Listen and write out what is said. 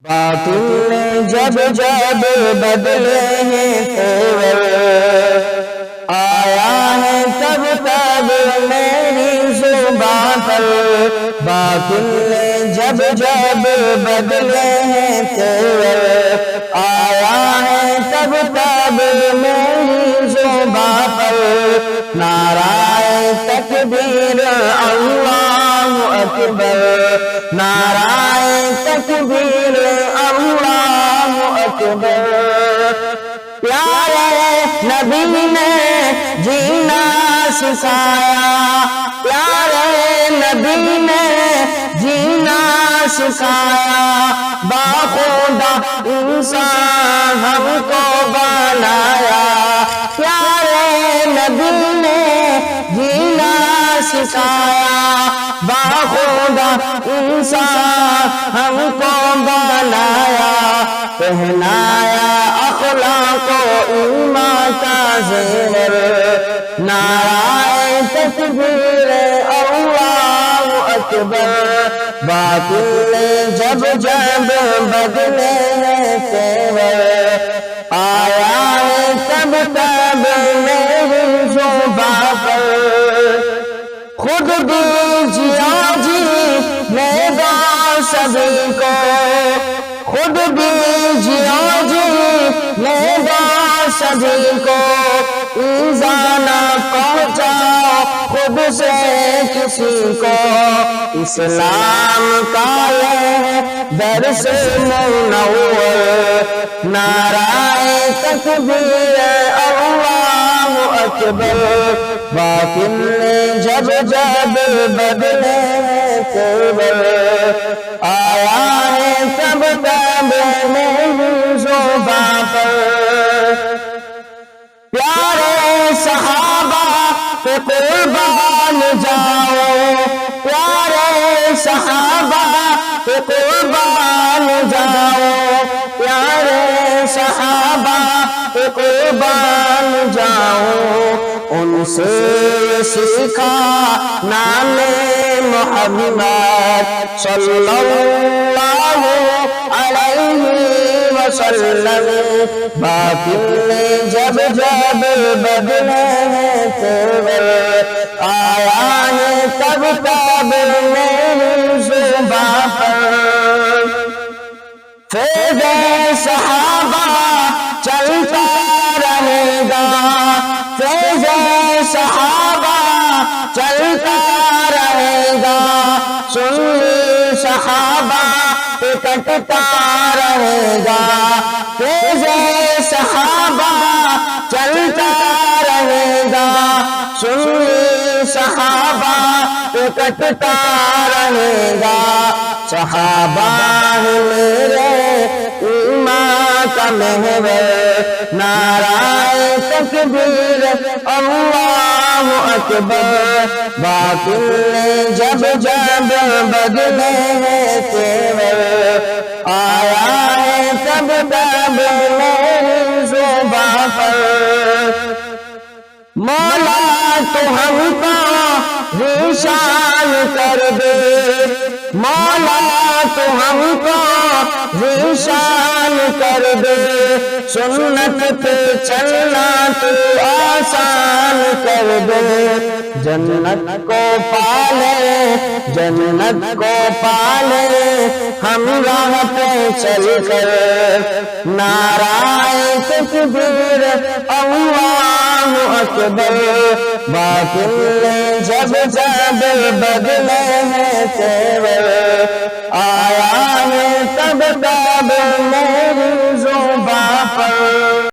باطل نے جب جب بدلے ہیں تیور، آیا ہے تب تب میری زبان پر۔ باطل نے جب جب بدلے ہیں تیور، آیا ہے تب تب میری زبان پر۔ نعرہ تکبیر اللہ اکبر، نعرہ تکبیر اللہ اکبر۔ پیارے نبی نے جینا سکھایا، پیارے نبی نے جینا سکھایا، باخودہ انسان ہم کو بنایا۔ پیارے نبی نے جینا سکھایا، باخودہ انسان ہم کو بنایا۔ پہنایا اخلاق و ایمان کا زیور، نعرہ تکبیر اللہ اکبر۔ باطل نے جب جب بدلے ہیں تیور، آیا ہے تب تب میری زبان پر۔ خود دیجیے جینے گا سبھی کو، خود دیجیے جینے گا سبھی کو، ایذا نہ پہنچاؤ خود سے کسی کو۔ اسلام کا یہ درس منور، نعرہ تکبیر اللہ اکبر۔ باطل نے جب جب بدلے ہیں تیور، آیا ہے تب تب میری زبان پر۔ پیارے صحابہ کے قربان جاؤ، پیارے صحابہ کے قربان جاؤ، پیارے صحابہ کے قربان جاؤ۔ ان سے سیکھا نام محمد صلی اللہ علیہ وسلم۔ باطل نے جب جب بدلے ہیں تیور، آیا ہے تب تب میری زبان پر۔ فیض صحابہ چلتا رہے گا، فیض صحابہ چلتا رہے گا، سنی صحابہ کٹتا رہے گا۔ فیض صحابہ چلتا رہے گا، سنی صحابہ کٹتا رہے گا۔ صحابہ میرے ایمان کا محور، نعرہ تکبیر اللہ اکبر۔ باطل نے جب جب بدلے ہیں تیور، آیا ہے تب تب میری زبان پر۔ مولا تو ہم کو ذیشان کر دے، مولا تو ہم کو ذیشان کر دے، سنت پہ چلنا تو آسان کر دے۔ جنت کو پالے، جنت کو پالے ہم راہ پہ چل کر، نعرہ تکبیر اللہ اکبر۔ باطل نے جب جب بدلے ہیں تیور، آیا ہے تب تب میری زبان پر۔